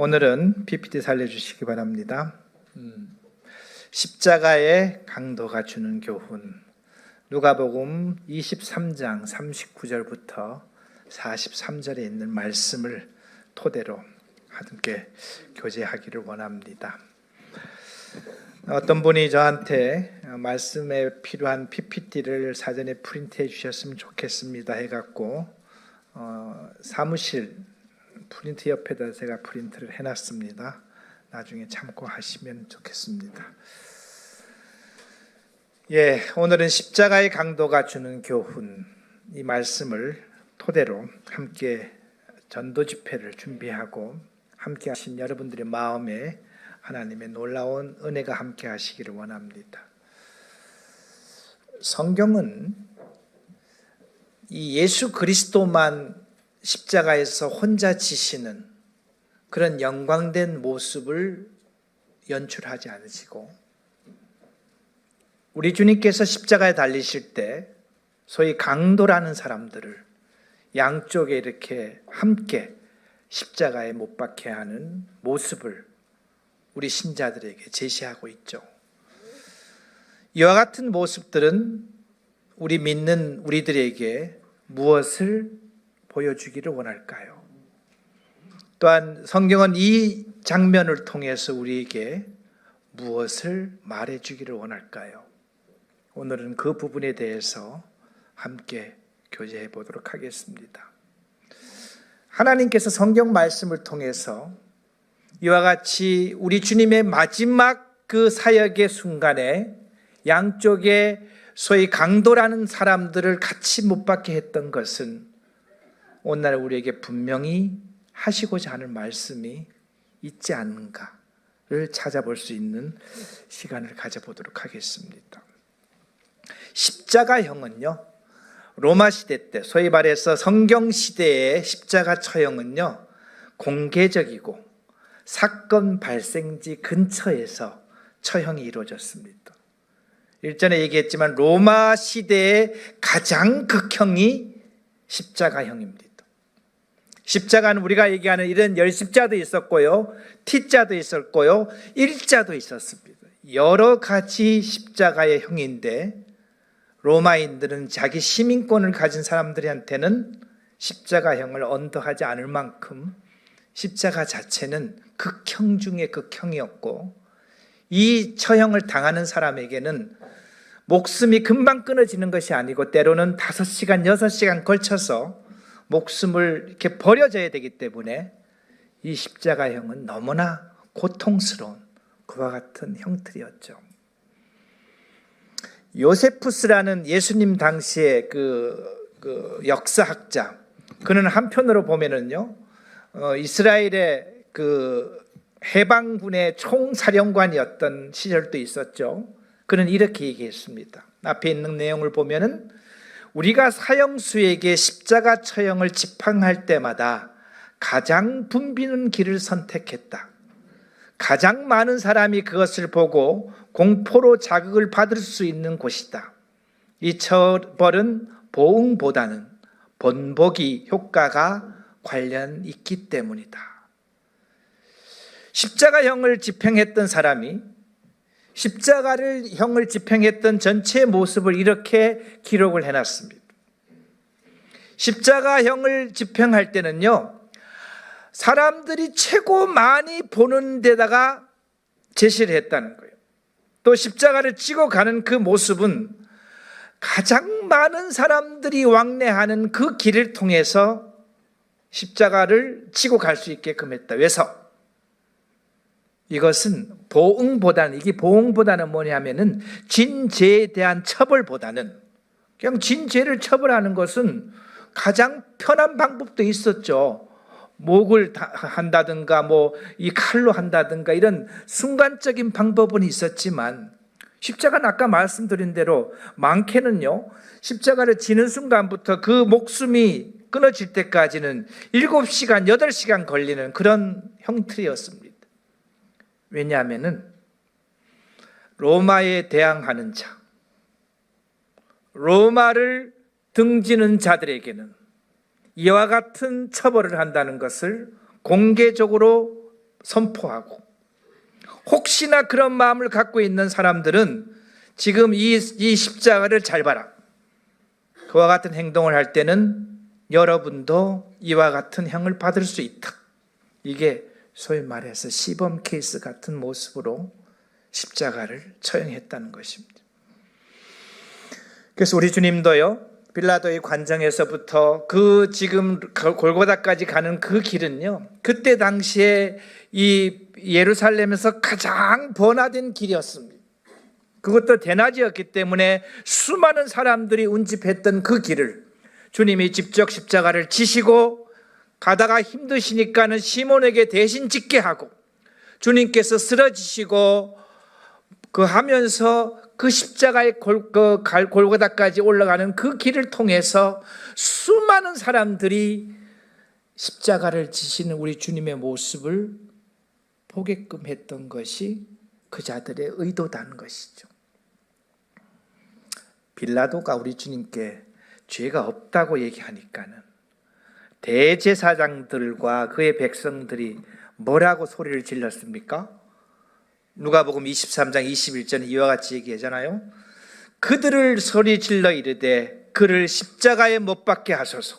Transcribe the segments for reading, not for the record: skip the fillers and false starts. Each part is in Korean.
오늘은 PPT 살려주시기 바랍니다. 십자가의 강도가 주는 교훈. 누가복음 23장 39절부터 43절에 있는 말씀을 토대로 함께 교제하기를 원합니다. 어떤 분이 저한테 말씀에 필요한 PPT를 사전에 프린트해 주셨으면 좋겠습니다 해갖고 사무실 프린트 옆에다 제가 프린트를 해놨습니다. 나중에 참고하시면 좋겠습니다. 오늘은 십자가의 강도가 주는 교훈, 이 말씀을 토대로 함께 전도 집회를 준비하고 함께 하신 여러분들의 마음에 하나님의 놀라운 은혜가 함께 하시기를 원합니다. 성경은 이 예수 그리스도만 십자가에서 혼자 지시는 그런 영광된 모습을 연출하지 않으시고, 우리 주님께서 십자가에 달리실 때 소위 강도라는 사람들을 양쪽에 이렇게 함께 십자가에 못 박게 하는 모습을 우리 신자들에게 제시하고 있죠. 이와 같은 모습들은 우리 믿는 우리들에게 무엇을 보여주기를 원할까요? 또한 성경은 이 장면을 통해서 우리에게 무엇을 말해주기를 원할까요? 오늘은 그 부분에 대해서 함께 교제해 보도록 하겠습니다. 하나님께서 성경 말씀을 통해서 이와 같이 우리 주님의 마지막 그 사역의 순간에 양쪽에 소위 강도라는 사람들을 같이 못 박게 했던 것은 오늘 우리에게 분명히 하시고자 하는 말씀이 있지 않은가를 찾아볼 수 있는 시간을 가져보도록 하겠습니다. 십자가형은요, 로마 시대 때, 소위 말해서 성경 시대의 십자가 처형은요, 공개적이고 사건 발생지 근처에서 처형이 이루어졌습니다. 일전에 얘기했지만 로마 시대의 가장 극형이 십자가형입니다. 십자가는 우리가 얘기하는 이런 열십자도 있었고요, T자도 있었고요, 일자도 있었습니다. 여러 가지 십자가의 형인데 로마인들은 자기 시민권을 가진 사람들한테는 십자가형을 언도하지 않을 만큼 십자가 자체는 극형 중의 극형이었고, 이 처형을 당하는 사람에게는 목숨이 금방 끊어지는 것이 아니고 때로는 5시간, 6시간 걸쳐서 목숨을 이렇게 버려져야 되기 때문에 이 십자가형은 너무나 고통스러운 그와 같은 형틀이었죠. 요세푸스라는 예수님 당시의 그 역사학자, 그는 한편으로 보면은요, 이스라엘의 그 해방군의 총사령관이었던 시절도 있었죠. 그는 이렇게 얘기했습니다. 앞에 있는 내용을 보면은 우리가 사형수에게 십자가 처형을 집행할 때마다 가장 붐비는 길을 선택했다. 가장 많은 사람이 그것을 보고 공포로 자극을 받을 수 있는 곳이다. 이 처벌은 보응보다는 번복이 효과가 관련 있기 때문이다. 십자가형을 집행했던 사람이 십자가형을 집행했던 전체의 모습을 이렇게 기록을 해놨습니다. 십자가형을 집행할 때는요, 사람들이 최고 많이 보는 데다가 제시를 했다는 거예요. 또 십자가를 지고 가는 그 모습은 가장 많은 사람들이 왕래하는 그 길을 통해서 십자가를 지고 갈 수 있게끔 했다. 왜서? 이것은 이게 보응보다는 뭐냐면은 진죄에 대한 처벌보다는, 그냥 진죄를 처벌하는 것은 가장 편한 방법도 있었죠. 목을 한다든가 이 칼로 한다든가 이런 순간적인 방법은 있었지만, 십자가는 아까 말씀드린 대로 많게는요, 십자가를 지는 순간부터 그 목숨이 끊어질 때까지는 7시간, 8시간 걸리는 그런 형틀이었습니다. 왜냐하면은 로마에 대항하는 자, 로마를 등지는 자들에게는 이와 같은 처벌을 한다는 것을 공개적으로 선포하고, 혹시나 그런 마음을 갖고 있는 사람들은 지금 이 십자가를 잘 봐라. 그와 같은 행동을 할 때는 여러분도 이와 같은 형을 받을 수 있다. 이게 소위 말해서 시범 케이스 같은 모습으로 십자가를 처형했다는 것입니다. 그래서 우리 주님도요, 빌라도의 관정에서부터 그 지금 골고다까지 가는 그 길은요, 그때 당시에 이 예루살렘에서 가장 번화된 길이었습니다. 그것도 대낮이었기 때문에 수많은 사람들이 운집했던 그 길을 주님이 직접 십자가를 지시고, 가다가 힘드시니까는 시몬에게 대신 짓게 하고, 주님께서 쓰러지시고 그 하면서 그 십자가의 골고다까지 올라가는 그 길을 통해서 수많은 사람들이 십자가를 지시는 우리 주님의 모습을 보게끔 했던 것이 그 자들의 의도다는 것이죠. 빌라도가 우리 주님께 죄가 없다고 얘기하니까는 대제사장들과 그의 백성들이 뭐라고 소리를 질렀습니까? 누가복음 23장 21절에 이와 같이 얘기하잖아요. 그들을 소리질러 이르되 그를 십자가에 못 박게 하소서.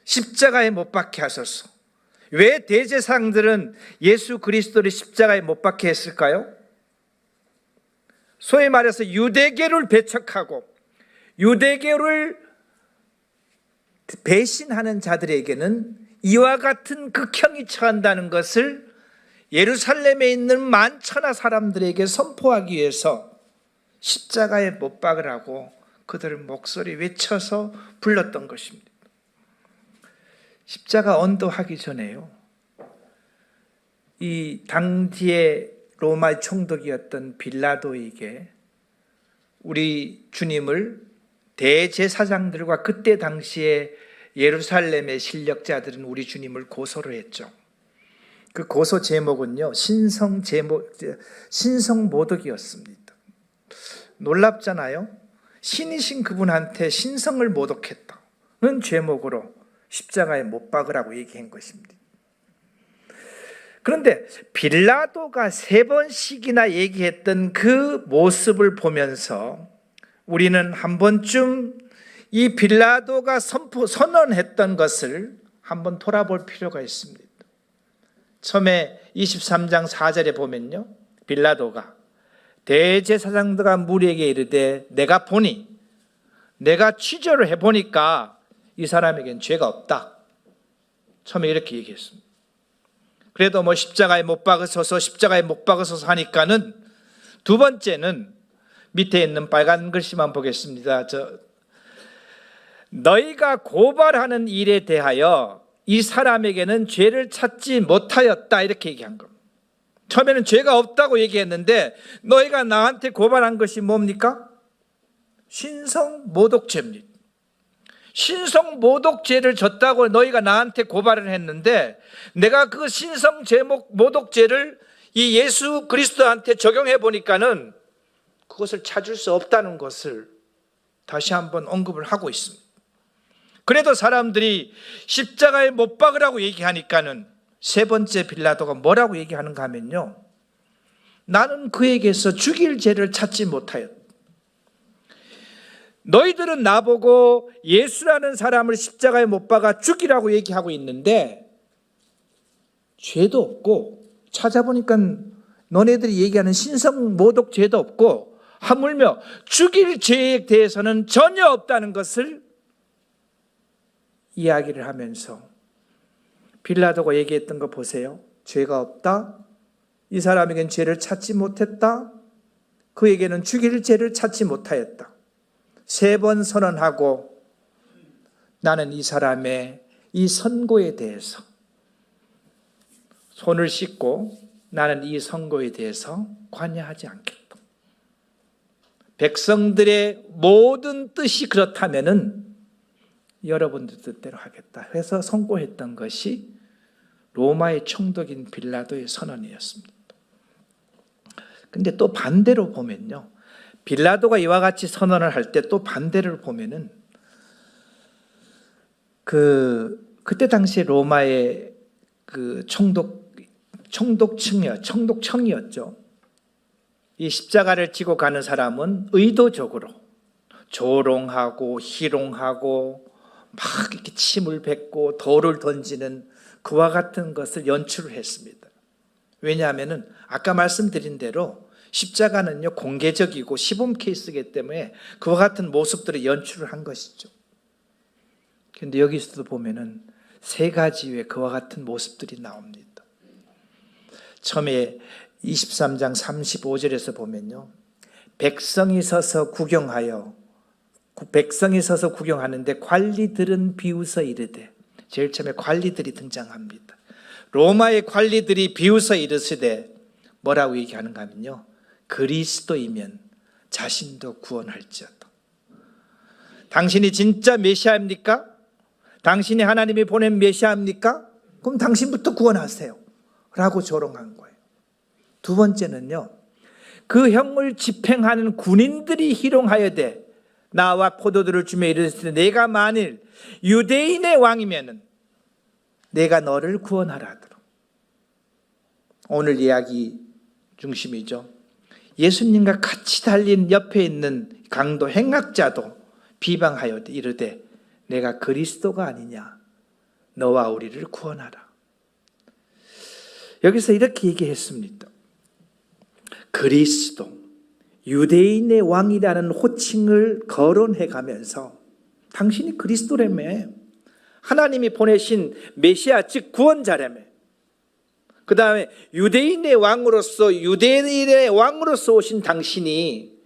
십자가에 못 박게 하소서. 왜 대제사장들은 예수 그리스도를 십자가에 못 박게 했을까요? 소위 말해서 유대교를 배척하고 유대교를 배신하는 자들에게는 이와 같은 극형이 처한다는 것을 예루살렘에 있는 만천하 사람들에게 선포하기 위해서 십자가에 못 박으라고 그들을 목소리 외쳐서 불렀던 것입니다. 십자가 언도하기 전에요, 이 당시의 로마 총독이었던 빌라도에게 우리 주님을 대제사장들과 그때 당시에 예루살렘의 실력자들은 우리 주님을 고소를 했죠. 그 고소 제목은요, 신성모독이었습니다. 놀랍잖아요. 신이신 그분한테 신성을 모독했다는 제목으로 십자가에 못 박으라고 얘기한 것입니다. 그런데 빌라도가 3번씩이나 얘기했던 그 모습을 보면서 우리는 한 번쯤 이 빌라도가 선언했던 것을 한번 돌아볼 필요가 있습니다. 처음에 23장 4절에 보면요, 빌라도가 대제사장들과 무리에게 이르되 내가 취조를 해보니까 이 사람에겐 죄가 없다. 처음에 이렇게 얘기했습니다. 그래도 뭐 십자가에 못 박으소서 하니까는 두 번째는 밑에 있는 빨간 글씨만 보겠습니다. 너희가 고발하는 일에 대하여 이 사람에게는 죄를 찾지 못하였다, 이렇게 얘기한 겁니다. 처음에는 죄가 없다고 얘기했는데 너희가 나한테 고발한 것이 뭡니까? 신성모독죄입니다. 신성모독죄를 졌다고 너희가 나한테 고발을 했는데 내가 그 신성모독죄를 이 예수 그리스도한테 적용해 보니까는 그것을 찾을 수 없다는 것을 다시 한번 언급을 하고 있습니다. 그래도 사람들이 십자가에 못 박으라고 얘기하니까는 세 번째 빌라도가 뭐라고 얘기하는가 하면요, 나는 그에게서 죽일 죄를 찾지 못하였다. 너희들은 나보고 예수라는 사람을 십자가에 못 박아 죽이라고 얘기하고 있는데 죄도 없고, 찾아보니까 너네들이 얘기하는 신성모독 죄도 없고, 하물며 죽일 죄에 대해서는 전혀 없다는 것을 이야기를 하면서 빌라도가 얘기했던 거 보세요. 죄가 없다, 이 사람에겐 죄를 찾지 못했다, 그에게는 죽일 죄를 찾지 못하였다. 3번 선언하고 나는 이 사람의 이 선고에 대해서 손을 씻고 나는 이 선고에 대해서 관여하지 않겠다. 백성들의 모든 뜻이 그렇다면은 여러분들 뜻대로 하겠다 해서 선고했던 것이 로마의 총독인 빌라도의 선언이었습니다. 근데 또 반대로 보면요, 빌라도가 이와 같이 선언을 할 때 또 반대를 보면은 그때 당시 로마의 그 총독 청독청이었죠. 이 십자가를 지고 가는 사람은 의도적으로 조롱하고 희롱하고 막 이렇게 침을 뱉고 돌을 던지는 그와 같은 것을 연출을 했습니다. 왜냐하면 아까 말씀드린 대로 십자가는요 공개적이고 시범 케이스이기 때문에 그와 같은 모습들을 연출을 한 것이죠. 그런데 여기서도 보면은 세 가지의 그와 같은 모습들이 나옵니다. 처음에 23장 35절에서 보면요, 백성이 서서 구경하는데 관리들은 비웃어 이르되, 제일 처음에 관리들이 등장합니다. 로마의 관리들이 비웃어 이르시되 뭐라고 얘기하는가 하면요, 그리스도이면 자신도 구원할지어다. 당신이 진짜 메시아입니까? 당신이 하나님이 보낸 메시아입니까? 그럼 당신부터 구원하세요 라고 조롱한 거예요. 두 번째는요, 그 형을 집행하는 군인들이 희롱하여되 나와 포도주를 주며 이르시되 내가 만일 유대인의 왕이면은 내가 너를 구원하라 하더라. 오늘 이야기 중심이죠. 예수님과 같이 달린 옆에 있는 강도 행악자도 비방하여되 이르되 내가 그리스도가 아니냐, 너와 우리를 구원하라. 여기서 이렇게 얘기했습니다. 그리스도, 유대인의 왕이라는 호칭을 거론해 가면서 당신이 그리스도라며, 하나님이 보내신 메시아 즉 구원자라며, 그 다음에 유대인의 왕으로서 오신 당신이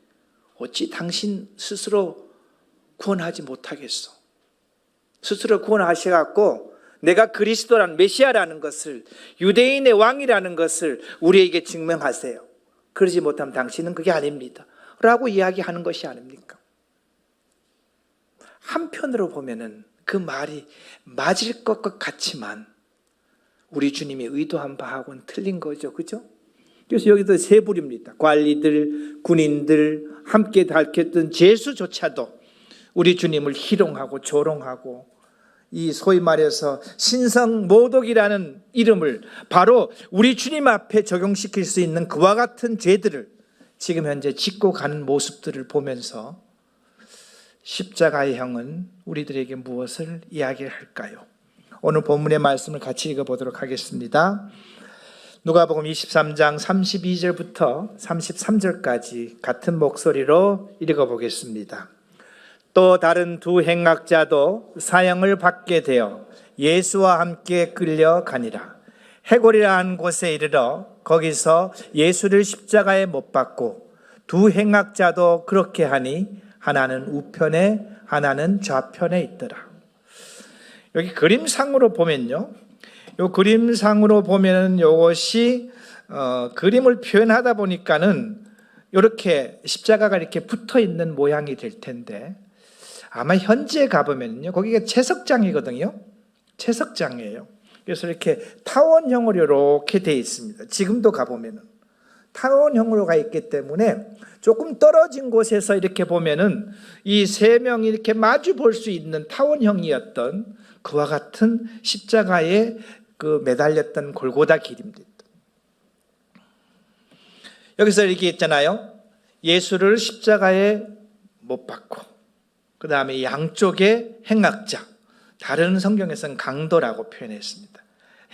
어찌 당신 스스로 구원하지 못하겠어? 스스로 구원하셔갖고 내가 그리스도라는 메시아라는 것을, 유대인의 왕이라는 것을 우리에게 증명하세요. 그러지 못하면 당신은 그게 아닙니다 라고 이야기하는 것이 아닙니까? 한편으로 보면은 그 말이 맞을 것 같지만 우리 주님이 의도한 바하고는 틀린 거죠. 그죠? 그래서 여기도 세 부류입니다. 관리들, 군인들, 함께 가르쳤던 제수조차도 우리 주님을 희롱하고 조롱하고, 이 소위 말해서 신성모독이라는 이름을 바로 우리 주님 앞에 적용시킬 수 있는 그와 같은 죄들을 지금 현재 짓고 가는 모습들을 보면서 십자가의 형은 우리들에게 무엇을 이야기할까요? 오늘 본문의 말씀을 같이 읽어보도록 하겠습니다. 누가복음 23장 32절부터 33절까지 같은 목소리로 읽어보겠습니다. 또 다른 두 행악자도 사형을 받게 되어 예수와 함께 끌려가니라. 해골이라 한 곳에 이르러 거기서 예수를 십자가에 못 박고 두 행악자도 그렇게 하니 하나는 우편에 하나는 좌편에 있더라. 여기 그림상으로 보면요, 요 그림상으로 보면은 요것이 그림을 표현하다 보니까는 이렇게 십자가가 이렇게 붙어 있는 모양이 될 텐데, 아마 현지에 가보면요, 거기가 채석장이거든요. 채석장이에요. 그래서 이렇게 타원형으로 이렇게 되어 있습니다. 지금도 가보면은 타원형으로 가 있기 때문에 조금 떨어진 곳에서 이렇게 보면은 이 세 명이 이렇게 마주 볼 수 있는 타원형이었던 그와 같은 십자가에 그 매달렸던 골고다 길입니다. 여기서 이렇게 있잖아요. 예수를 십자가에 못 박고, 그 다음에 양쪽에 행악자, 다른 성경에서는 강도라고 표현했습니다.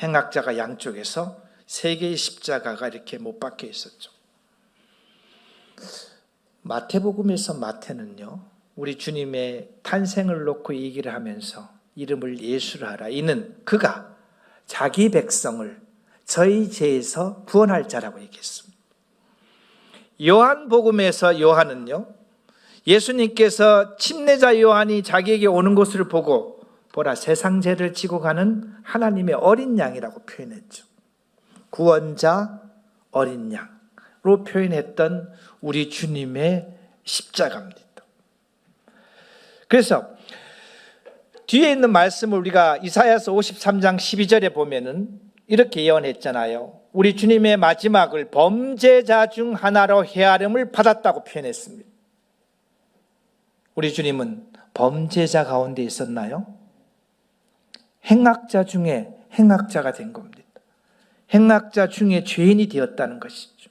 행악자가 양쪽에서 세 개의 십자가가 이렇게 못 박혀 있었죠. 마태복음에서 마태는요, 우리 주님의 탄생을 놓고 얘기를 하면서 이름을 예수라 하라. 이는 그가 자기 백성을 저희 죄에서 구원할 자라고 얘기했습니다. 요한복음에서 요한은요, 예수님께서 침례자 요한이 자기에게 오는 것을 보고 보라 세상 죄를 지고 가는 하나님의 어린 양이라고 표현했죠. 구원자 어린 양으로 표현했던 우리 주님의 십자가입니다. 그래서 뒤에 있는 말씀을 우리가 이사야서 53장 12절에 보면은 이렇게 예언했잖아요. 우리 주님의 마지막을 범죄자 중 하나로 헤아림을 받았다고 표현했습니다. 우리 주님은 범죄자 가운데 있었나요? 행악자 중에 행악자가 된 겁니다. 행악자 중에 죄인이 되었다는 것이죠.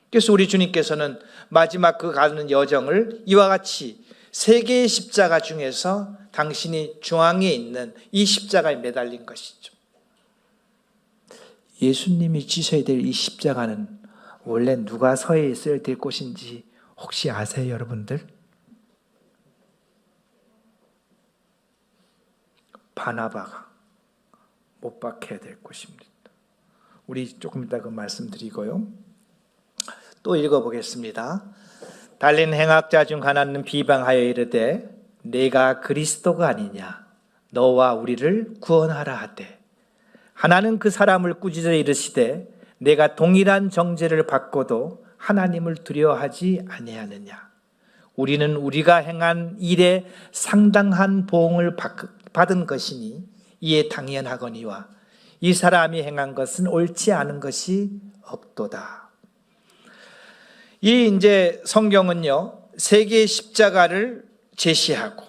그래서 우리 주님께서는 마지막 그 가는 여정을 이와 같이 세 개의 십자가 중에서 당신이 중앙에 있는 이 십자가에 매달린 것이죠. 예수님이 지셔야 될 이 십자가는 원래 누가 서야 있어야 될 곳인지 혹시 아세요, 여러분들? 바나바가 못 박혀야 될 곳입니다. 우리 조금 이따 그 말씀드리고요. 또 읽어보겠습니다. 달린 행악자 중 하나는 비방하여 이르되 내가 그리스도가 아니냐 너와 우리를 구원하라 하되 하나는 그 사람을 꾸짖어 이르시되 내가 동일한 정죄를 받고도 하나님을 두려워하지 아니하느냐 우리는 우리가 행한 일에 상당한 보응을 받은 것이니 이에 당연하거니와 이 사람이 행한 것은 옳지 않은 것이 없도다. 이 이제 성경은요, 세 개의 십자가를 제시하고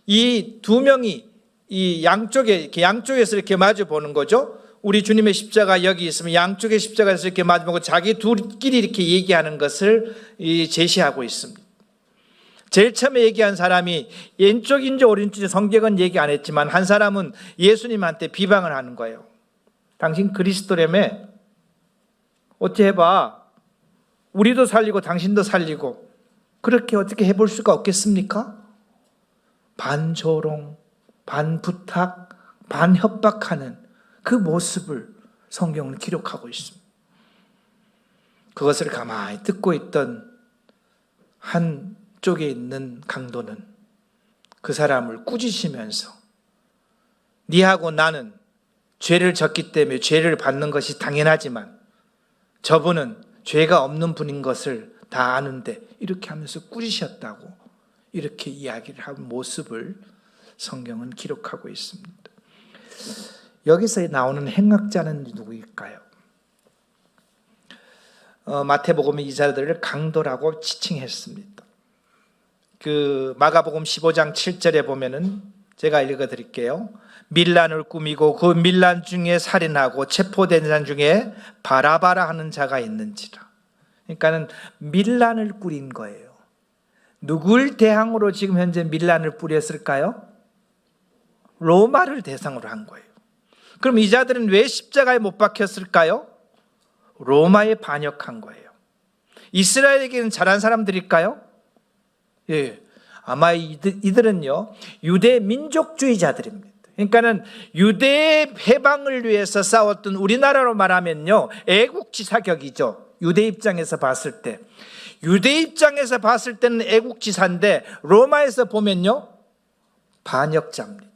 이 두 명이 이 양쪽에서 이렇게 마주 보는 거죠. 우리 주님의 십자가 여기 있으면 양쪽의 십자가에서 이렇게 마주 보고 자기 둘끼리 이렇게 얘기하는 것을 제시하고 있습니다. 제일 처음에 얘기한 사람이 왼쪽인지 오른쪽인지 성경은 얘기 안 했지만 한 사람은 예수님한테 비방을 하는 거예요. 당신 그리스도라며? 어찌 해봐. 우리도 살리고 당신도 살리고 그렇게 어떻게 해볼 수가 없겠습니까? 반조롱, 반부탁, 반협박하는 그 모습을 성경은 기록하고 있습니다. 그것을 가만히 듣고 있던 한쪽에 있는 강도는 그 사람을 꾸짖으면서 니하고 나는 죄를 졌기 때문에 죄를 받는 것이 당연하지만 저분은 죄가 없는 분인 것을 다 아는데 이렇게 하면서 꾸짖으셨다고 이렇게 이야기를 한 모습을 성경은 기록하고 있습니다. 여기서 나오는 행악자는 누구일까요? 마태복음은 이 자들을 강도라고 지칭했습니다. 그 마가복음 15장 7절에 보면은 제가 읽어드릴게요. 밀란을 꾸미고 그 밀란 중에 살인하고 체포된 자 중에 바라바라 하는 자가 있는지라. 그러니까는 밀란을 꾸린 거예요. 누굴 대항으로 지금 현재 밀란을 뿌렸을까요? 로마를 대상으로 한 거예요. 그럼 이 자들은 왜 십자가에 못 박혔을까요? 로마에 반역한 거예요. 이스라엘에게는 잘한 사람들일까요? 예, 아마 이들은요 유대 민족주의자들입니다. 그러니까는 유대의 해방을 위해서 싸웠던 우리나라로 말하면요 애국지사격이죠. 유대 입장에서 봤을 때, 유대 입장에서 봤을 때는 애국지사인데 로마에서 보면요 반역자입니다.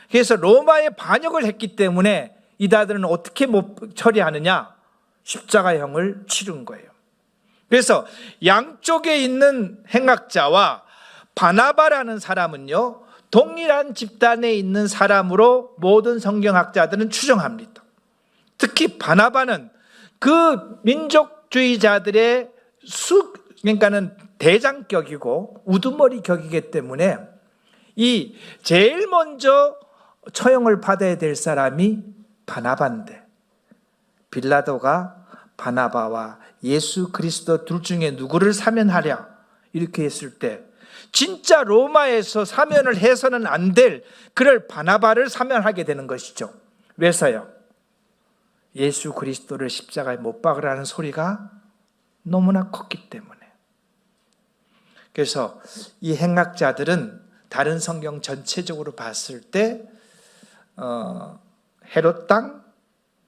그래서 로마에 반역을 했기 때문에 이들은 어떻게 못 처리하느냐? 십자가형을 치른 거예요. 그래서 양쪽에 있는 행악자와 바나바라는 사람은요 동일한 집단에 있는 사람으로 모든 성경학자들은 추정합니다. 특히 바나바는 그 민족주의자들의 그러니까는 대장격이고 우두머리 격이기 때문에 이 제일 먼저 처형을 받아야 될 사람이 바나바인데 빌라도가 바나바와 예수 그리스도 둘 중에 누구를 사면하랴 이렇게 했을 때 진짜 로마에서 사면을 해서는 안 될 그를 바나바를 사면하게 되는 것이죠. 왜서요? 예수 그리스도를 십자가에 못 박으라는 소리가 너무나 컸기 때문에. 그래서 이 행악자들은 다른 성경 전체적으로 봤을 때 헤롯 땅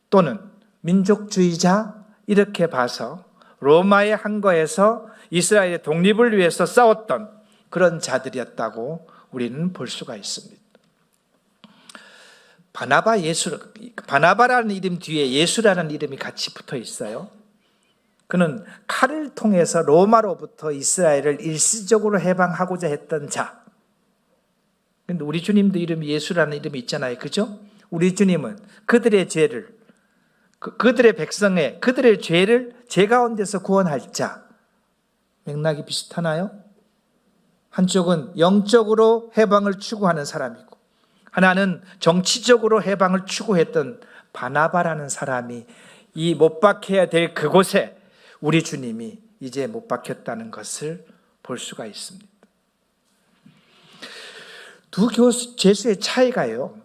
또는 민족주의자 이렇게 봐서 로마의 한거에서 이스라엘의 독립을 위해서 싸웠던 그런 자들이었다고 우리는 볼 수가 있습니다. 바나바라는 이름 뒤에 예수라는 이름이 같이 붙어 있어요. 그는 칼을 통해서 로마로부터 이스라엘을 일시적으로 해방하고자 했던 자. 근데 우리 주님도 이름이 예수라는 이름이 있잖아요. 그죠? 우리 주님은 그들의 죄를, 그들의 백성의, 그들의 죄를 죄 가운데서 구원할 자. 맥락이 비슷하나요? 한쪽은 영적으로 해방을 추구하는 사람이고 하나는 정치적으로 해방을 추구했던 바나바라는 사람이 이 못 박혀야 될 그곳에 우리 주님이 이제 못 박혔다는 것을 볼 수가 있습니다. 두 죄수의 차이가요,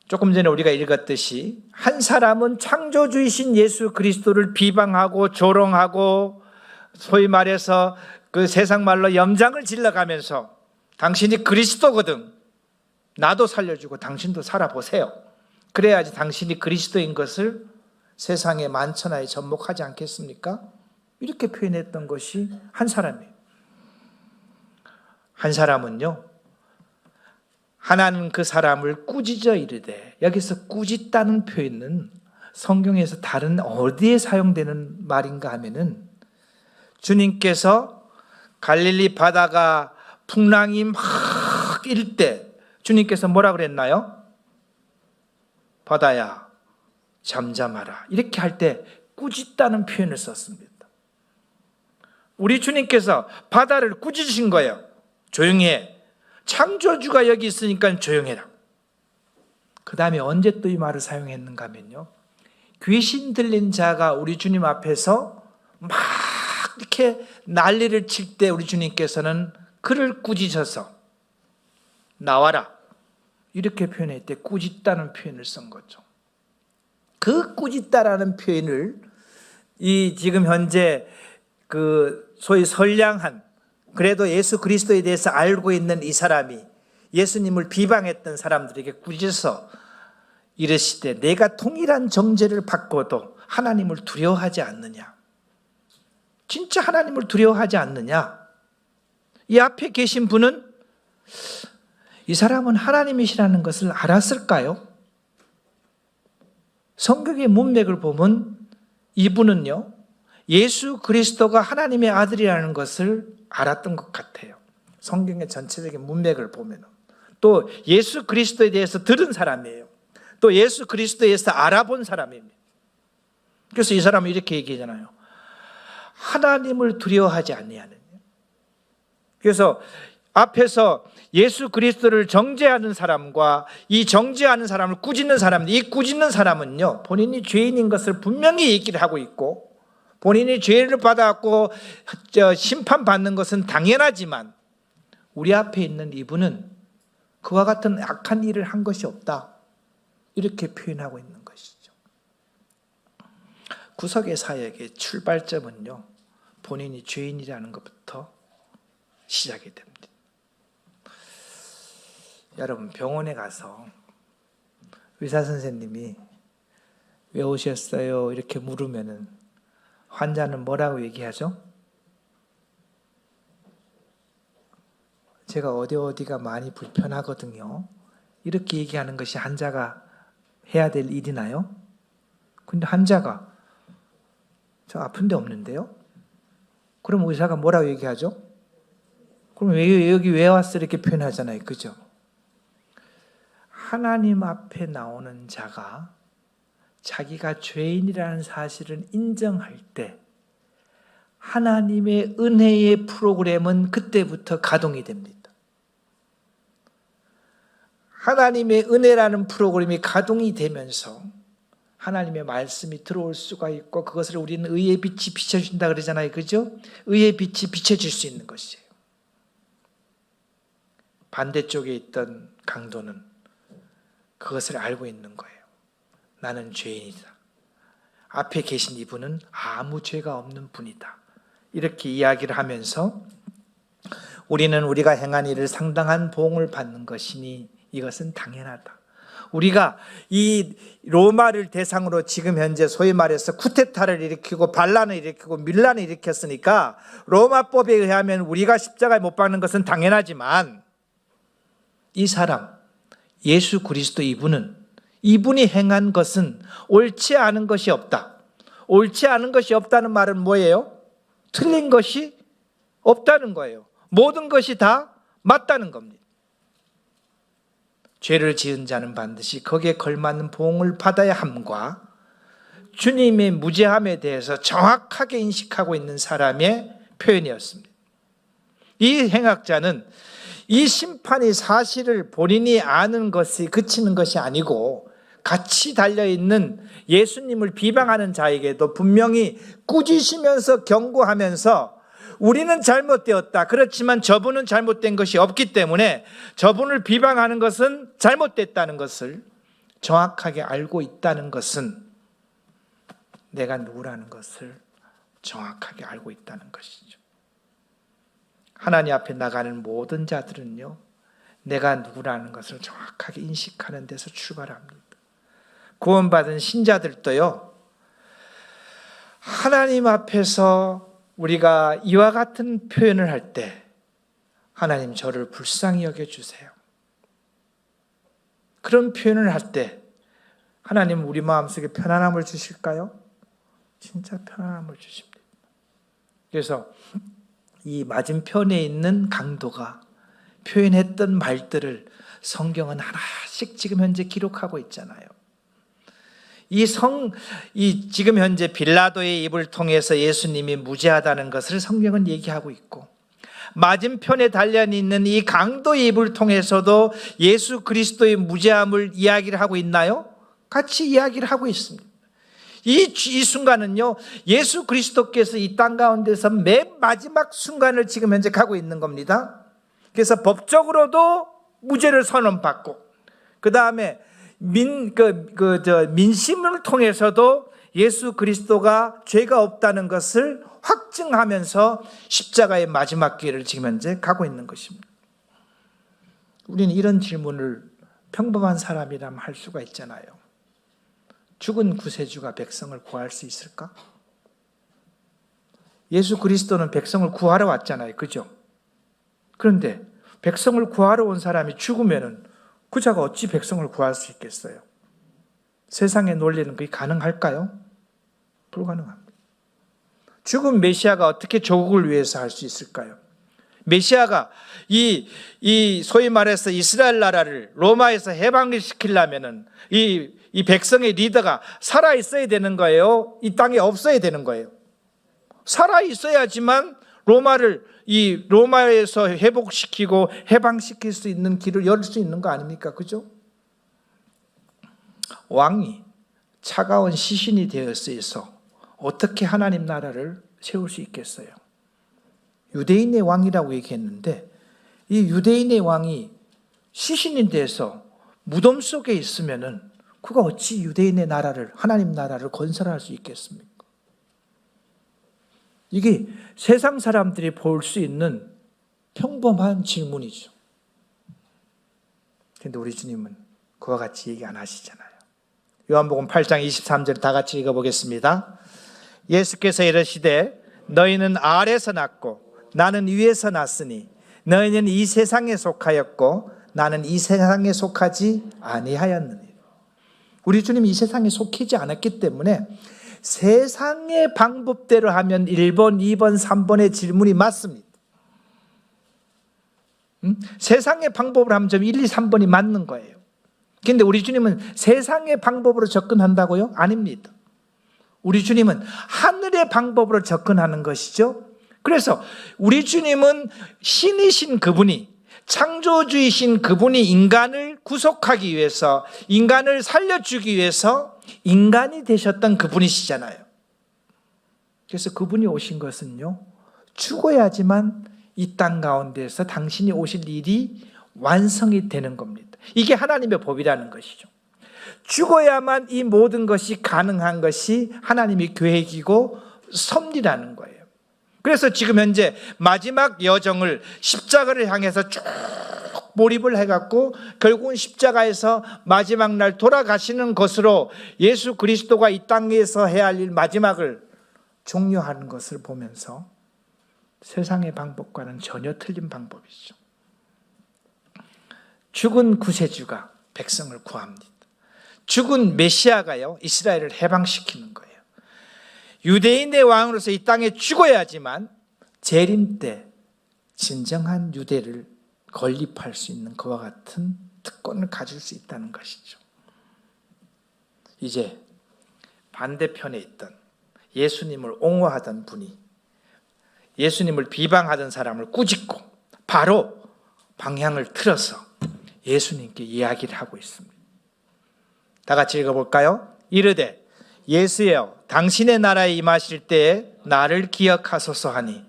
조금 전에 우리가 읽었듯이 한 사람은 창조주이신 예수 그리스도를 비방하고 조롱하고 소위 말해서 그 세상 말로 염장을 질러가면서 당신이 그리스도거든, 나도 살려주고 당신도 살아보세요, 그래야지 당신이 그리스도인 것을 세상에 만천하에 접목하지 않겠습니까? 이렇게 표현했던 것이 한 사람이에요. 한 사람은요, 하나는 그 사람을 꾸짖어 이르되, 여기서 꾸짖다는 표현은 성경에서 다른 어디에 사용되는 말인가 하면은, 주님께서 갈릴리 바다가 풍랑이 막 일 때 주님께서 뭐라 그랬나요? 바다야 잠잠하라, 이렇게 할 때 꾸짖다는 표현을 썼습니다. 우리 주님께서 바다를 꾸짖으신 거예요. 조용히 해, 창조주가 여기 있으니까 조용해라. 그 다음에 언제 또 이 말을 사용했는가 하면요, 귀신 들린 자가 우리 주님 앞에서 막 이렇게 난리를 칠 때 우리 주님께서는 그를 꾸짖어서 나와라, 이렇게 표현할 때 꾸짖다는 표현을 쓴 거죠. 그 꾸짖다라는 표현을 이 지금 현재 그 소위 선량한, 그래도 예수 그리스도에 대해서 알고 있는 이 사람이 예수님을 비방했던 사람들에게 꾸짖어서 이르시되, 내가 동일한 정죄를 받고도 하나님을 두려워하지 않느냐? 진짜 하나님을 두려워하지 않느냐? 이 앞에 계신 분은 이 사람은 하나님이시라는 것을 알았을까요? 성경의 문맥을 보면 이분은요, 예수 그리스도가 하나님의 아들이라는 것을 알았던 것 같아요. 성경의 전체적인 문맥을 보면. 또 예수 그리스도에 대해서 들은 사람이에요. 또 예수 그리스도에 대해서 알아본 사람입니다. 그래서 이 사람은 이렇게 얘기하잖아요. 하나님을 두려워하지 아니하느냐. 그래서 앞에서 예수 그리스도를 정죄하는 사람과 이 정죄하는 사람을 꾸짖는 사람, 이 꾸짖는 사람은요, 본인이 죄인인 것을 분명히 얘기를 하고 있고, 본인이 죄를 받아갖고 심판받는 것은 당연하지만, 우리 앞에 있는 이분은 그와 같은 악한 일을 한 것이 없다, 이렇게 표현하고 있는 것이죠. 구속의 사역의 출발점은요, 본인이 죄인이라는 것부터 시작이 됩니다. 여러분, 병원에 가서 의사 선생님이 왜 오셨어요? 이렇게 물으면은 환자는 뭐라고 얘기하죠? 제가 어디가 많이 불편하거든요, 이렇게 얘기하는 것이 환자가 해야 될 일이나요? 근데 환자가 저 아픈 데 없는데요? 그럼 의사가 뭐라고 얘기하죠? 그럼 여기 왜 왔어? 이렇게 표현하잖아요. 그죠? 하나님 앞에 나오는 자가 자기가 죄인이라는 사실을 인정할 때 하나님의 은혜의 프로그램은 그때부터 가동이 됩니다. 하나님의 은혜라는 프로그램이 가동이 되면서 하나님의 말씀이 들어올 수가 있고, 그것을 우리는 의의 빛이 비춰준다 그러잖아요. 그죠? 의의 빛이 비춰질 수 있는 것이에요. 반대쪽에 있던 강도는 그것을 알고 있는 거예요. 나는 죄인이다. 앞에 계신 이분은 아무 죄가 없는 분이다. 이렇게 이야기를 하면서 우리는 우리가 행한 일을 상당한 보응을 받는 것이니 이것은 당연하다. 우리가 이 로마를 대상으로 지금 현재 소위 말해서 쿠데타를 일으키고 반란을 일으키고 밀란을 일으켰으니까 로마법에 의하면 우리가 십자가에 못 박는 것은 당연하지만, 이 사람 예수 그리스도 이분이 행한 것은 옳지 않은 것이 없다. 옳지 않은 것이 없다는 말은 뭐예요? 틀린 것이 없다는 거예요. 모든 것이 다 맞다는 겁니다. 죄를 지은 자는 반드시 거기에 걸맞는 보응을 받아야 함과, 주님의 무죄함에 대해서 정확하게 인식하고 있는 사람의 표현이었습니다. 이 행악자는 이 심판이 사실을 본인이 아는 것이 그치는 것이 아니고, 같이 달려있는 예수님을 비방하는 자에게도 분명히 꾸짖으면서 경고하면서 우리는 잘못되었다. 그렇지만 저분은 잘못된 것이 없기 때문에 저분을 비방하는 것은 잘못됐다는 것을 정확하게 알고 있다는 것은 내가 누구라는 것을 정확하게 알고 있다는 것이죠. 하나님 앞에 나가는 모든 자들은요, 내가 누구라는 것을 정확하게 인식하는 데서 출발합니다. 구원받은 신자들도요, 하나님 앞에서 우리가 이와 같은 표현을 할 때 하나님 저를 불쌍히 여겨주세요. 그런 표현을 할 때 하나님 우리 마음속에 편안함을 주실까요? 진짜 편안함을 주십니다. 그래서 이 맞은편에 있는 강도가 표현했던 말들을 성경은 하나씩 지금 현재 기록하고 있잖아요. 이 지금 현재 빌라도의 입을 통해서 예수님이 무죄하다는 것을 성경은 얘기하고 있고, 맞은편에 달려있는 이 강도의 입을 통해서도 예수 그리스도의 무죄함을 이야기를 하고 있나요? 같이 이야기를 하고 있습니다. 이 순간은요, 예수 그리스도께서 이 땅 가운데서 맨 마지막 순간을 지금 현재 가고 있는 겁니다. 그래서 법적으로도 무죄를 선언받고, 그 다음에 민심을 통해서도 예수 그리스도가 죄가 없다는 것을 확증하면서 십자가의 마지막 기회를 지금 현재 가고 있는 것입니다. 우리는 이런 질문을 평범한 사람이라면 할 수가 있잖아요. 죽은 구세주가 백성을 구할 수 있을까? 예수 그리스도는 백성을 구하러 왔잖아요. 그죠? 그런데 백성을 구하러 온 사람이 죽으면은 그 자가 어찌 백성을 구할 수 있겠어요? 세상의 논리는 그게 가능할까요? 불가능합니다. 죽은 메시아가 어떻게 조국을 위해서 할 수 있을까요? 메시아가 이 소위 말해서 이스라엘 나라를 로마에서 해방을 시키려면은 이 백성의 리더가 살아 있어야 되는 거예요? 이 땅에 없어야 되는 거예요? 살아 있어야지만 로마에서 회복시키고 해방시킬 수 있는 길을 열 수 있는 거 아닙니까? 그죠? 왕이 차가운 시신이 되어 있어서 어떻게 하나님 나라를 세울 수 있겠어요? 유대인의 왕이라고 얘기했는데 이 유대인의 왕이 시신이 돼서 무덤 속에 있으면은 그가 어찌 유대인의 나라를, 하나님 나라를 건설할 수 있겠습니까? 이게 세상 사람들이 볼 수 있는 평범한 질문이죠. 그런데 우리 주님은 그와 같이 얘기 안 하시잖아요. 요한복음 8장 23절 다 같이 읽어보겠습니다. 예수께서 이르시되 너희는 아래서 났고 나는 위에서 났으니 너희는 이 세상에 속하였고 나는 이 세상에 속하지 아니하였느니. 우리 주님이 이 세상에 속히지 않았기 때문에 세상의 방법대로 하면 1번, 2번, 3번의 질문이 맞습니다. 세상의 방법으로 하면 좀 1, 2, 3번이 맞는 거예요. 그런데 우리 주님은 세상의 방법으로 접근한다고요? 아닙니다. 우리 주님은 하늘의 방법으로 접근하는 것이죠. 그래서 우리 주님은 신이신 그분이, 창조주이신 그분이 인간을 구속하기 위해서, 인간을 살려주기 위해서 인간이 되셨던 그분이시잖아요. 그래서 그분이 오신 것은요, 죽어야지만 이 땅 가운데서 당신이 오실 일이 완성이 되는 겁니다. 이게 하나님의 법이라는 것이죠. 죽어야만 이 모든 것이 가능한 것이 하나님의 계획이고 섭리라는 거예요. 그래서 지금 현재 마지막 여정을 십자가를 향해서 쭉 몰입을 해갖고 결국은 십자가에서 마지막 날 돌아가시는 것으로 예수 그리스도가 이 땅에서 해야 할 일 마지막을 종료하는 것을 보면서 세상의 방법과는 전혀 틀린 방법이죠. 죽은 구세주가 백성을 구합니다. 죽은 메시아가요, 이스라엘을 해방시키는 거예요. 유대인의 왕으로서 이 땅에 죽어야지만 재림 때 진정한 유대를 건립할 수 있는 그와 같은 특권을 가질 수 있다는 것이죠. 이제 반대편에 있던 예수님을 옹호하던 분이 예수님을 비방하던 사람을 꾸짖고 바로 방향을 틀어서 예수님께 이야기를 하고 있습니다. 다 같이 읽어볼까요? 이르되 예수여 당신의 나라에 임하실 때에 나를 기억하소서 하니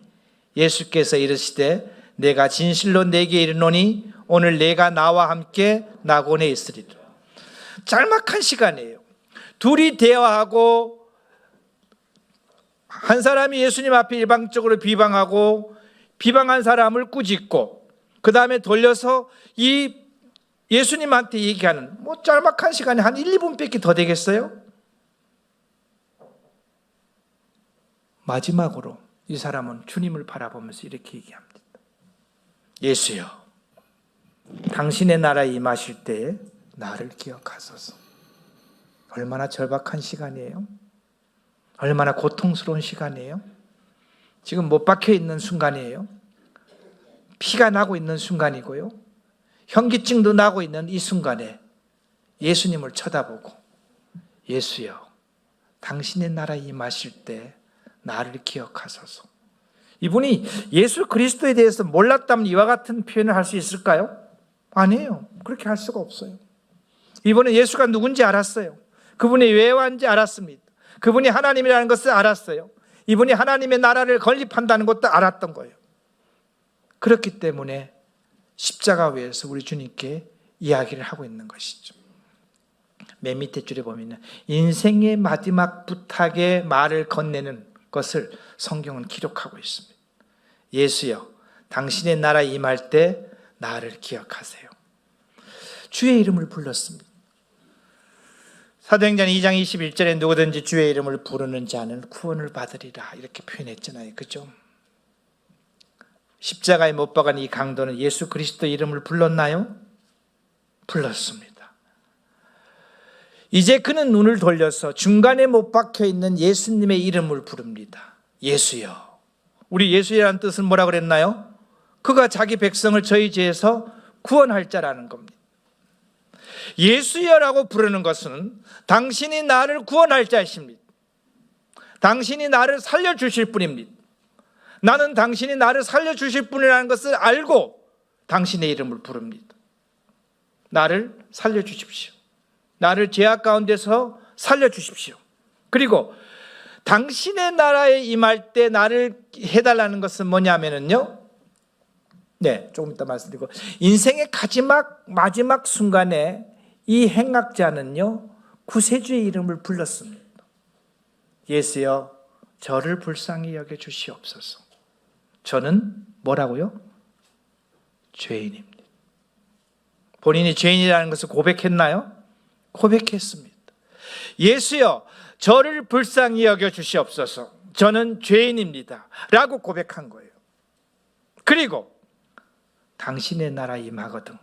예수께서 이르시되 내가 진실로 내게 이르노니 오늘 내가 나와 함께 낙원에 있으리라. 짤막한 시간이에요. 둘이 대화하고 한 사람이 예수님 앞에 일방적으로 비방하고 비방한 사람을 꾸짖고 그 다음에 돌려서 이 예수님한테 얘기하는 짤막한 시간이 한 1, 2분밖에 더 되겠어요? 마지막으로 이 사람은 주님을 바라보면서 이렇게 얘기합니다. 예수여 당신의 나라에 임하실 때에 나를 기억하소서. 얼마나 절박한 시간이에요? 얼마나 고통스러운 시간이에요? 지금 못 박혀 있는 순간이에요. 피가 나고 있는 순간이고요. 현기증도 나고 있는 이 순간에 예수님을 쳐다보고 예수여 당신의 나라에 임하실 때 나를 기억하소서. 이분이 예수 그리스도에 대해서 몰랐다면 이와 같은 표현을 할 수 있을까요? 아니에요. 그렇게 할 수가 없어요. 이분은 예수가 누군지 알았어요. 그분이 왜 왔는지 알았습니다. 그분이 하나님이라는 것을 알았어요. 이분이 하나님의 나라를 건립한다는 것도 알았던 거예요. 그렇기 때문에 십자가 위에서 우리 주님께 이야기를 하고 있는 것이죠. 맨 밑에 줄에 보면 인생의 마지막 부탁의 말을 건네는 것을 성경은 기록하고 있습니다. 예수여 당신의 나라에 임할 때 나를 기억하세요. 주의 이름을 불렀습니다. 사도행전 2장 21절에 누구든지 주의 이름을 부르는 자는 구원을 받으리라 이렇게 표현했잖아요. 그죠? 십자가에 못 박은 이 강도는 예수 그리스도 이름을 불렀나요? 불렀습니다. 이제 그는 눈을 돌려서 중간에 못 박혀 있는 예수님의 이름을 부릅니다. 예수여. 우리 예수라는 뜻은 뭐라고 그랬나요? 그가 자기 백성을 저희 죄에서 구원할 자라는 겁니다. 예수여라고 부르는 것은 당신이 나를 구원할 자이십니다. 당신이 나를 살려주실 분입니다. 나는 당신이 나를 살려주실 분이라는 것을 알고 당신의 이름을 부릅니다. 나를 살려주십시오. 나를 죄악 가운데서 살려주십시오. 그리고 당신의 나라에 임할 때 나를 해달라는 것은 뭐냐면요. 조금 이따 말씀드리고 인생의 마지막 순간에 이 행악자는요 구세주의 이름을 불렀습니다. 예수여 저를 불쌍히 여겨 주시옵소서. 저는 뭐라고요? 죄인입니다. 본인이 죄인이라는 것을 고백했나요? 고백했습니다. 예수여 저를 불쌍히 여겨 주시옵소서. 저는 죄인입니다 라고 고백한 거예요. 그리고 당신의 나라에 임하거든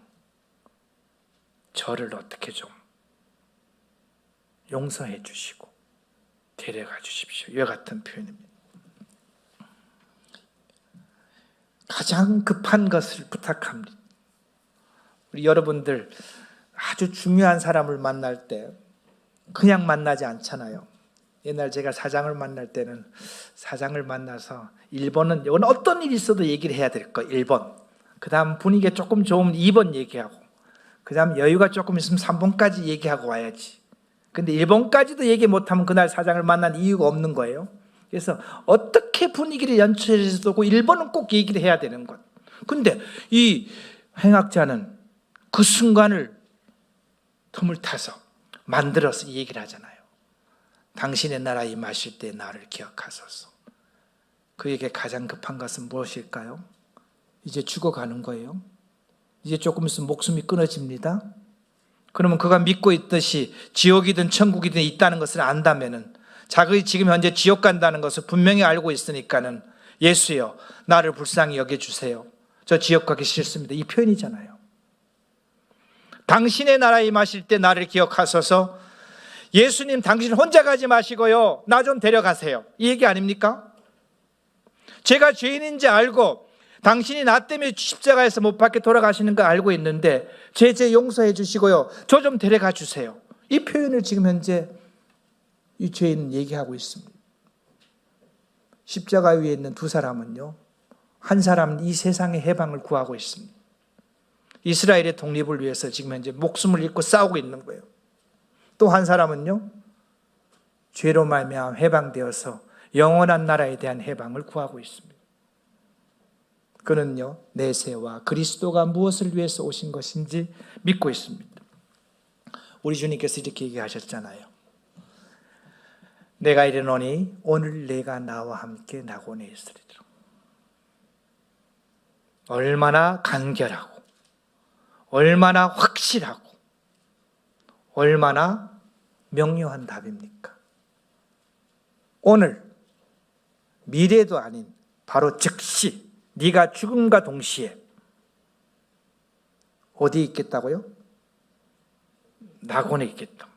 저를 어떻게 좀 용서해 주시고 데려가 주십시오. 이와 같은 표현입니다. 가장 급한 것을 부탁합니다. 우리 여러분들 아주 중요한 사람을 만날 때 그냥 만나지 않잖아요. 옛날 제가 사장을 만날 때는 사장을 만나서 1번은 이건 어떤 일이 있어도 얘기를 해야 될 거 1번. 그 다음 분위기가 조금 좋으면 2번 얘기하고 그 다음 여유가 조금 있으면 3번까지 얘기하고 와야지. 근데 1번까지도 얘기 못하면 그날 사장을 만난 이유가 없는 거예요. 그래서 어떻게 분위기를 연출해서도 1번은 꼭 얘기를 해야 되는 것. 근데 이 행악자는 그 순간을 틈을 타서 만들어서 얘기를 하잖아요. 당신의 나라에 임하실 때 나를 기억하소서. 그에게 가장 급한 것은 무엇일까요? 이제 죽어가는 거예요. 이제 조금 있으면 목숨이 끊어집니다. 그러면 그가 믿고 있듯이 지옥이든 천국이든 있다는 것을 안다면은 자기 지금 현재 지옥 간다는 것을 분명히 알고 있으니까는 예수여 나를 불쌍히 여겨주세요. 저 지옥 가기 싫습니다. 이 표현이잖아요. 당신의 나라에 임하실 때 나를 기억하소서. 예수님 당신 혼자 가지 마시고요 나 좀 데려가세요. 이 얘기 아닙니까? 제가 죄인인지 알고 당신이 나 때문에 십자가에서 못 박혀 돌아가시는 거 알고 있는데 제 죄 용서해 주시고요 저 좀 데려가 주세요. 이 표현을 지금 현재 이 죄인은 얘기하고 있습니다. 십자가 위에 있는 두 사람은요 한 사람은 이 세상의 해방을 구하고 있습니다. 이스라엘의 독립을 위해서 지금 현재 목숨을 잃고 싸우고 있는 거예요. 또 한 사람은요, 죄로 말미암아 해방되어서 영원한 나라에 대한 해방을 구하고 있습니다. 그는요, 내세와 그리스도가 무엇을 위해서 오신 것인지 믿고 있습니다. 우리 주님께서 이렇게 얘기하셨잖아요. 내가 이르노니 오늘 내가 나와 함께 낙원에 있으리라. 얼마나 간결하고 얼마나 확실하고 얼마나 명료한 답입니까? 오늘 미래도 아닌 바로 즉시 네가 죽음과 동시에 어디에 있겠다고요? 낙원에 있겠다.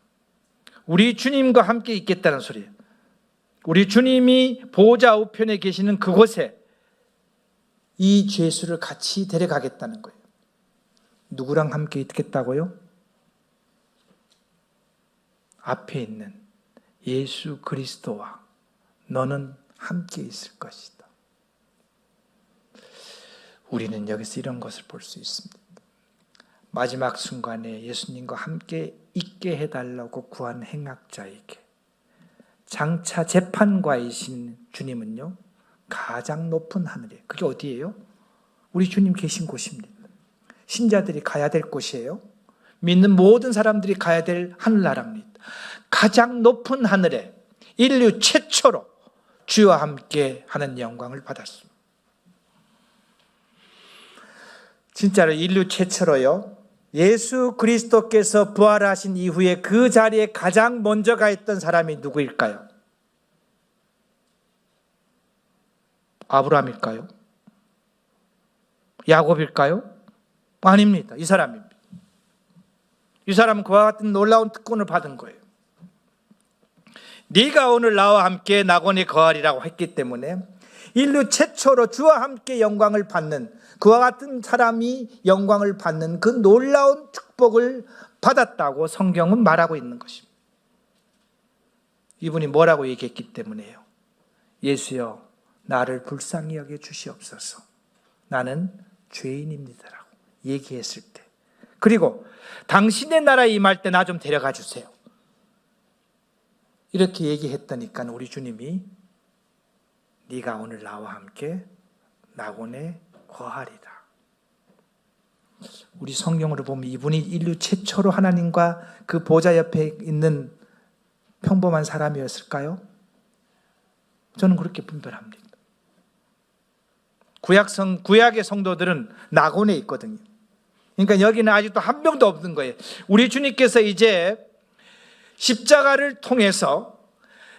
우리 주님과 함께 있겠다는 소리예요. 우리 주님이 보좌 우편에 계시는 그곳에 이 죄수를 같이 데려가겠다는 거예요. 누구랑 함께 있겠다고요? 앞에 있는 예수 그리스도와 너는 함께 있을 것이다. 우리는 여기서 이런 것을 볼 수 있습니다. 마지막 순간에 예수님과 함께 있게 해달라고 구한 행악자에게 장차 재판과이신 주님은요, 가장 높은 하늘에, 그게 어디예요? 우리 주님 계신 곳입니다. 신자들이 가야 될 곳이에요. 믿는 모든 사람들이 가야 될 하늘나라입니다. 가장 높은 하늘에 인류 최초로 주와 함께 하는 영광을 받았습니다. 진짜로 인류 최초로요, 예수 그리스도께서 부활하신 이후에 그 자리에 가장 먼저 가 있던 사람이 누구일까요? 아브라함일까요? 야곱일까요? 아닙니다. 이 사람입니다. 이 사람은 그와 같은 놀라운 특권을 받은 거예요. 네가 오늘 나와 함께 낙원에 거하리라고 했기 때문에 인류 최초로 주와 함께 영광을 받는, 그와 같은 사람이 영광을 받는 그 놀라운 축복을 받았다고 성경은 말하고 있는 것입니다. 이분이 뭐라고 얘기했기 때문에요? 예수여, 나를 불쌍히 여겨 주시옵소서. 나는 죄인입니다라고 얘기했을 때, 그리고 당신의 나라에 임할 때 나 좀 데려가 주세요, 이렇게 얘기했다니까 우리 주님이 네가 오늘 나와 함께 낙원에 거하리라. 우리 성경으로 보면 이분이 인류 최초로 하나님과 그 보좌 옆에 있는 평범한 사람이었을까요? 저는 그렇게 분별합니다. 구약의 성도들은 낙원에 있거든요. 그러니까 여기는 아직도 한 명도 없는 거예요. 우리 주님께서 이제 십자가를 통해서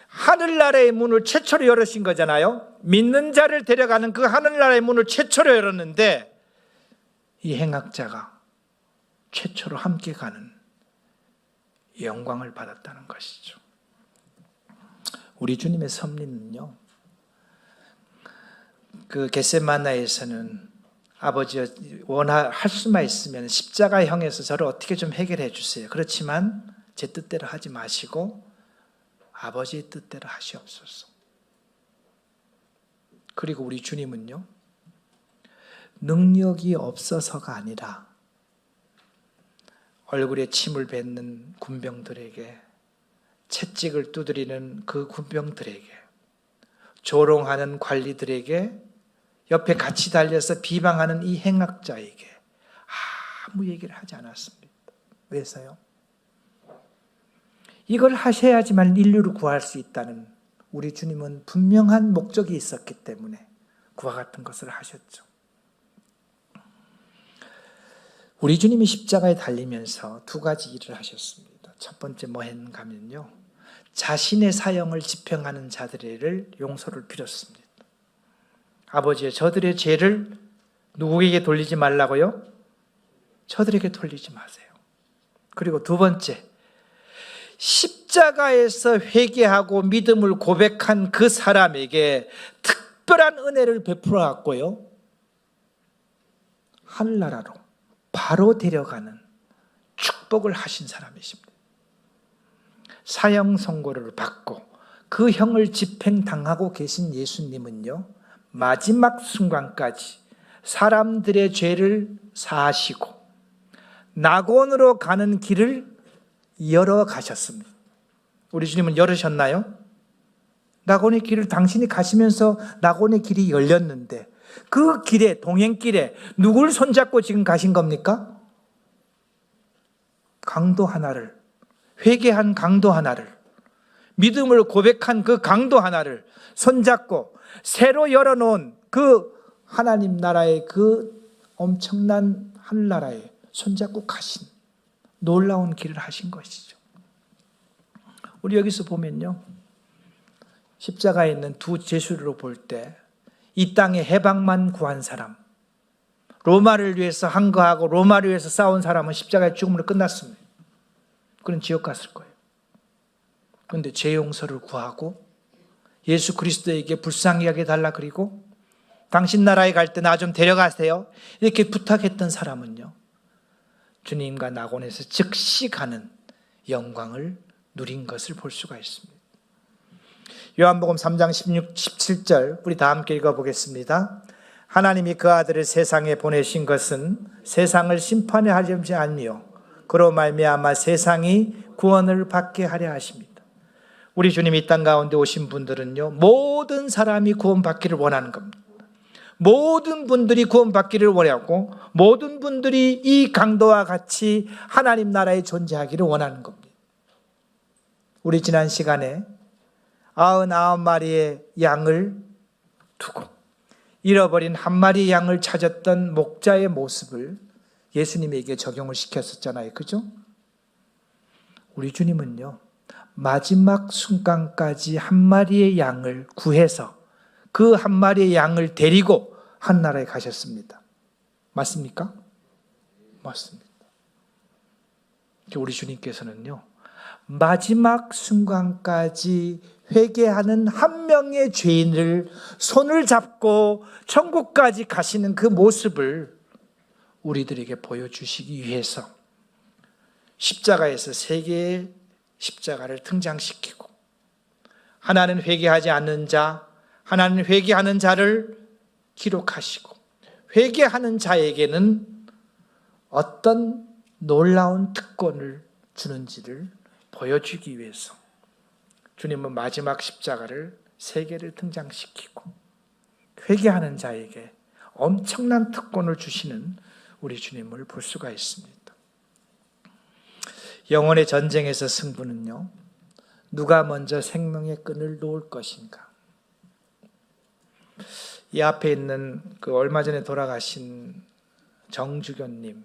하늘나라의 문을 최초로 열으신 거잖아요. 믿는 자를 데려가는 그 하늘나라의 문을 최초로 열었는데 이 행악자가 최초로 함께 가는 영광을 받았다는 것이죠. 우리 주님의 섭리는요, 그 겟세마나에서는 아버지 할 수만 있으면 십자가형에서 저를 어떻게 좀 해결해 주세요. 그렇지만 제 뜻대로 하지 마시고 아버지의 뜻대로 하시옵소서. 그리고 우리 주님은요, 능력이 없어서가 아니라 얼굴에 침을 뱉는 군병들에게, 채찍을 두드리는 그 군병들에게, 조롱하는 관리들에게, 옆에 같이 달려서 비방하는 이 행악자에게 아무 얘기를 하지 않았습니다. 왜서요? 이걸 하셔야지만 인류를 구할 수 있다는 우리 주님은 분명한 목적이 있었기 때문에 그와 같은 것을 하셨죠. 우리 주님이 십자가에 달리면서 두 가지 일을 하셨습니다. 첫 번째 뭐 했는가 하면요, 자신의 사형을 집행하는 자들을 용서를 빌었습니다. 아버지여, 저들의 죄를 누구에게 돌리지 말라고요? 저들에게 돌리지 마세요. 그리고 두 번째, 십자가에서 회개하고 믿음을 고백한 그 사람에게 특별한 은혜를 베풀어 갖고요, 하늘나라로 바로 데려가는 축복을 하신 사람이십니다. 사형 선고를 받고 그 형을 집행당하고 계신 예수님은요, 마지막 순간까지 사람들의 죄를 사하시고 낙원으로 가는 길을 열어가셨습니다. 우리 주님은 열으셨나요? 낙원의 길을 당신이 가시면서 낙원의 길이 열렸는데 그 길에, 동행길에 누굴 손잡고 지금 가신 겁니까? 강도 하나를, 회개한 강도 하나를, 믿음을 고백한 그 강도 하나를 손잡고 새로 열어놓은 그 하나님 나라의 그 엄청난 하늘나라에 손잡고 가신 놀라운 길을 하신 것이죠. 우리 여기서 보면요, 십자가에 있는 두 제수를 볼 때 이 땅의 해방만 구한 사람, 로마를 위해서 항거하고 로마를 위해서 싸운 사람은 십자가의 죽음으로 끝났습니다. 그는 지옥 갔을 거예요. 그런데 죄 용서를 구하고 예수 그리스도에게 불쌍히 여겨 달라, 그리고 당신 나라에 갈 때 나 좀 데려가세요, 이렇게 부탁했던 사람은요, 주님과 낙원에서 즉시 가는 영광을 누린 것을 볼 수가 있습니다. 요한복음 3장 16, 17절 우리 다 함께 읽어보겠습니다. 하나님이 그 아들을 세상에 보내신 것은 세상을 심판에 하려지 아니요 그로 말미암아 세상이 구원을 받게 하려 하십니다. 우리 주님이 이 땅 가운데 오신 분들은요, 모든 사람이 구원받기를 원하는 겁니다. 모든 분들이 구원받기를 원하고 모든 분들이 이 강도와 같이 하나님 나라에 존재하기를 원하는 겁니다. 우리 지난 시간에 99마리의 양을 두고 잃어버린 한 마리의 양을 찾았던 목자의 모습을 예수님에게 적용을 시켰었잖아요. 그죠? 우리 주님은요, 마지막 순간까지 한 마리의 양을 구해서 그 한 마리의 양을 데리고 한나라에 가셨습니다. 맞습니까? 맞습니다. 우리 주님께서는요, 마지막 순간까지 회개하는 한 명의 죄인을 손을 잡고 천국까지 가시는 그 모습을 우리들에게 보여주시기 위해서 십자가에서 세 개의 십자가를 등장시키고, 하나는 회개하지 않는 자, 하나는 회개하는 자를 기록하시고, 회개하는 자에게는 어떤 놀라운 특권을 주는지를 보여주기 위해서 주님은 마지막 십자가를 세 개를 등장시키고 회개하는 자에게 엄청난 특권을 주시는 우리 주님을 볼 수가 있습니다. 영혼의 전쟁에서 승부는요, 누가 먼저 생명의 끈을 놓을 것인가. 이 앞에 있는 그 얼마 전에 돌아가신 정주교님,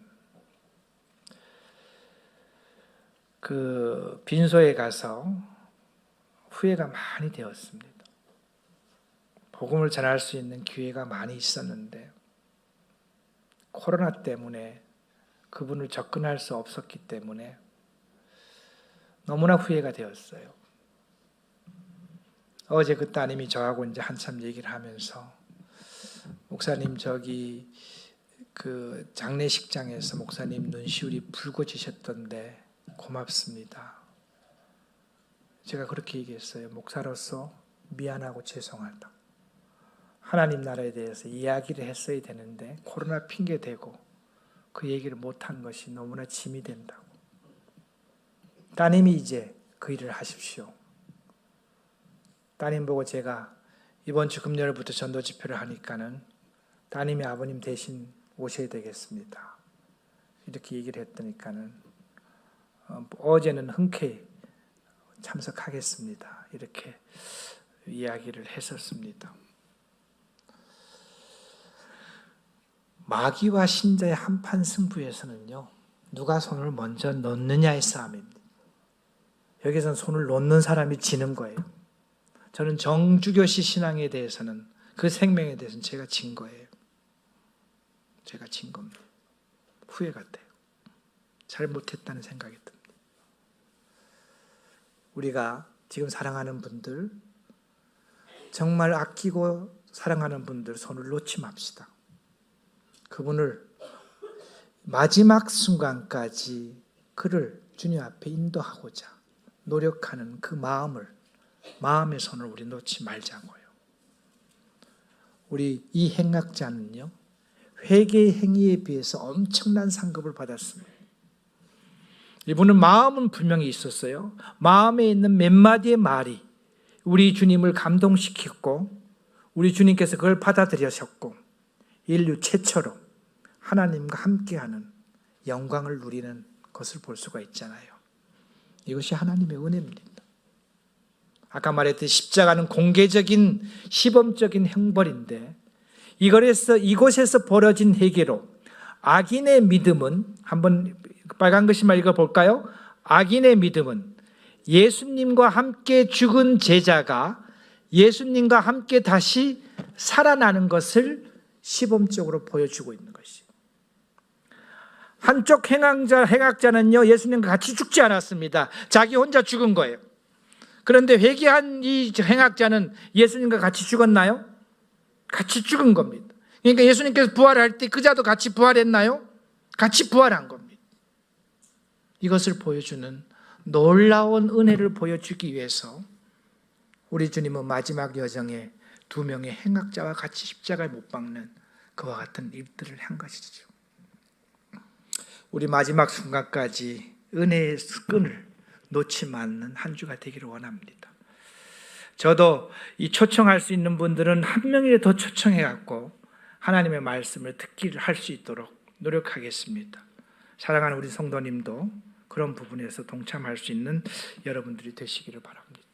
그 빈소에 가서 후회가 많이 되었습니다. 복음을 전할 수 있는 기회가 많이 있었는데 코로나 때문에 그분을 접근할 수 없었기 때문에 너무나 후회가 되었어요. 어제 그 따님이 저하고 이제 한참 얘기를 하면서, 목사님 저기 그 장례식장에서 목사님 눈시울이 붉어지셨던데 고맙습니다. 제가 그렇게 얘기했어요. 목사로서 미안하고 죄송하다. 하나님 나라에 대해서 이야기를 했어야 되는데 코로나 핑계 대고 그 얘기를 못한 것이 너무나 짐이 된다고. 따님이 이제 그 일을 하십시오. 따님 보고 제가 이번 주 금요일부터 전도 집회를 하니까는 따님이 아버님 대신 오셔야 되겠습니다, 이렇게 얘기를 했더니까는 어제는 흔쾌히 참석하겠습니다, 이렇게 이야기를 했었습니다. 마귀와 신자의 한판 승부에서는요, 누가 손을 먼저 놓느냐의 싸움입니다. 여기서는 손을 놓는 사람이 지는 거예요. 저는 정주교시 신앙에 대해서는, 그 생명에 대해서는 제가 진 거예요. 제가 진 겁니다. 후회 같아요. 잘못했다는 생각이 듭니다. 우리가 지금 사랑하는 분들, 정말 아끼고 사랑하는 분들 손을 놓지 맙시다. 그분을 마지막 순간까지 그를 주님 앞에 인도하고자 노력하는 그 마음의 손을 우리 놓지 말자고요. 우리 이 행악자는요, 회개의 행위에 비해서 엄청난 상급을 받았습니다. 이분은 마음은 분명히 있었어요. 마음에 있는 몇 마디의 말이 우리 주님을 감동시켰고 우리 주님께서 그걸 받아들이셨고 인류 최초로 하나님과 함께하는 영광을 누리는 것을 볼 수가 있잖아요. 이것이 하나님의 은혜입니다. 아까 말했듯이 십자가는 공개적인 시범적인 형벌인데 이곳에서 벌어진 회개로 악인의 믿음은, 한번 빨간 글씨만 읽어볼까요? 악인의 믿음은 예수님과 함께 죽은 제자가 예수님과 함께 다시 살아나는 것을 시범적으로 보여주고 있는 것이에요. 한쪽 행악자는요, 예수님과 같이 죽지 않았습니다. 자기 혼자 죽은 거예요. 그런데 회개한 이 행악자는 예수님과 같이 죽었나요? 같이 죽은 겁니다. 그러니까 예수님께서 부활할 때 그자도 같이 부활했나요? 같이 부활한 겁니다. 이것을 보여주는 놀라운 은혜를 보여주기 위해서 우리 주님은 마지막 여정에 두 명의 행악자와 같이 십자가에 못 박는 그와 같은 일들을 한 것이죠. 우리 마지막 순간까지 은혜의 끈을 놓지 않는 한 주가 되기를 원합니다. 저도 이 초청할 수 있는 분들은 한 명이라도 더 초청해갖고 하나님의 말씀을 듣기를 할 수 있도록 노력하겠습니다. 사랑하는 우리 성도님도 그런 부분에서 동참할 수 있는 여러분들이 되시기를 바랍니다.